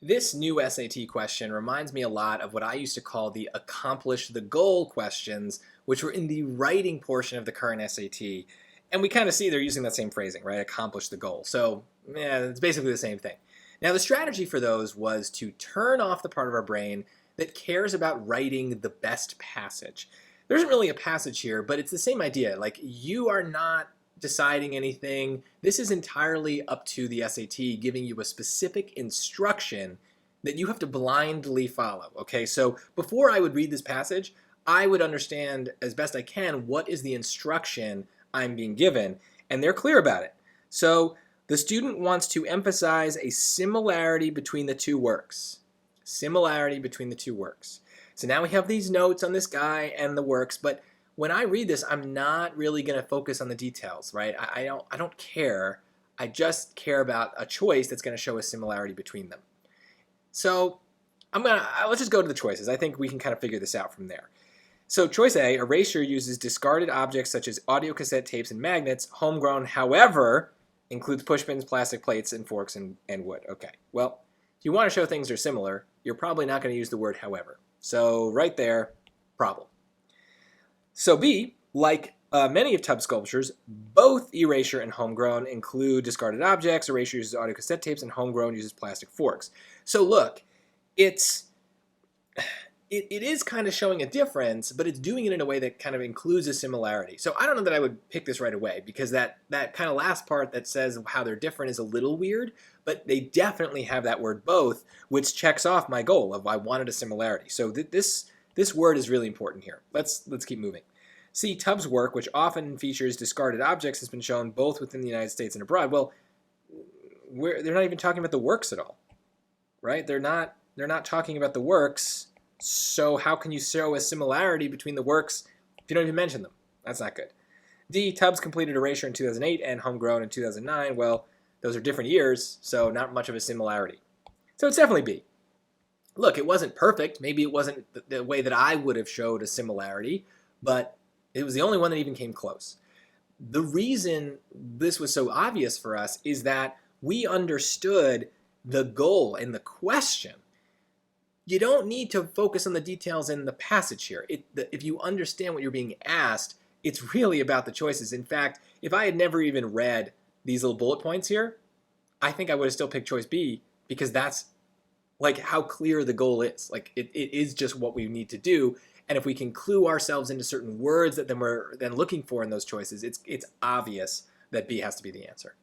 This new SAT question reminds me a lot of what I used to call the accomplish the goal questions, which were in the writing portion of the current SAT. And we kind of see they're using that same phrasing, right? Accomplish the goal. So, yeah, it's basically the same thing. Now, the strategy for those was to turn off the part of our brain that cares about writing the best passage. There isn't really a passage here, but it's the same idea. Like, you are not deciding anything. This is entirely up to the SAT giving you a specific instruction that you have to blindly follow. Okay, so before I would read this passage, I would understand as best I can what is the instruction I'm being given, and they're clear about it. So the student wants to emphasize a similarity between the two works. Similarity between the two works. So now we have these notes on this guy and the works, but when I read this, I'm not really going to focus on the details, right? I don't care. I just care about a choice that's going to show a similarity between them. So let's just go to the choices. I think we can kind of figure this out from there. So choice A, erasure uses discarded objects such as audio cassette tapes and magnets. Homegrown, however, includes pushpins, plastic plates, and forks and wood. Okay, well, if you want to show things are similar, you're probably not going to use the word however. So right there, problem. So B, like many of Tubbs' sculptures, both erasure and homegrown include discarded objects. Erasure uses audio cassette tapes, and homegrown uses plastic forks. So look, it is kind of showing a difference, but it's doing it in a way that kind of includes a similarity. So I don't know that I would pick this right away, because that kind of last part that says how they're different is a little weird, but they definitely have that word both, which checks off my goal of I wanted a similarity. So this word is really important here. Let's keep moving. See, Tubbs' work, which often features discarded objects, has been shown both within the United States and abroad. Well, they're not even talking about the works at all, right? They're not talking about the works. So how can you show a similarity between the works if you don't even mention them? That's not good. D, Tubbs completed erasure in 2008 and homegrown in 2009. Well, those are different years, so not much of a similarity. So it's definitely B. Look, it wasn't perfect. Maybe it wasn't the way that I would have showed a similarity, but it was the only one that even came close. The reason this was so obvious for us is that we understood the goal and the question. You don't need to focus on the details in the passage here. If you understand what you're being asked, it's really about the choices. In fact, if I had never even read these little bullet points here, I think I would have still picked choice B, because that's like how clear the goal is. Like it is just what we need to do. And if we can clue ourselves into certain words that we're then looking for in those choices, it's obvious that B has to be the answer.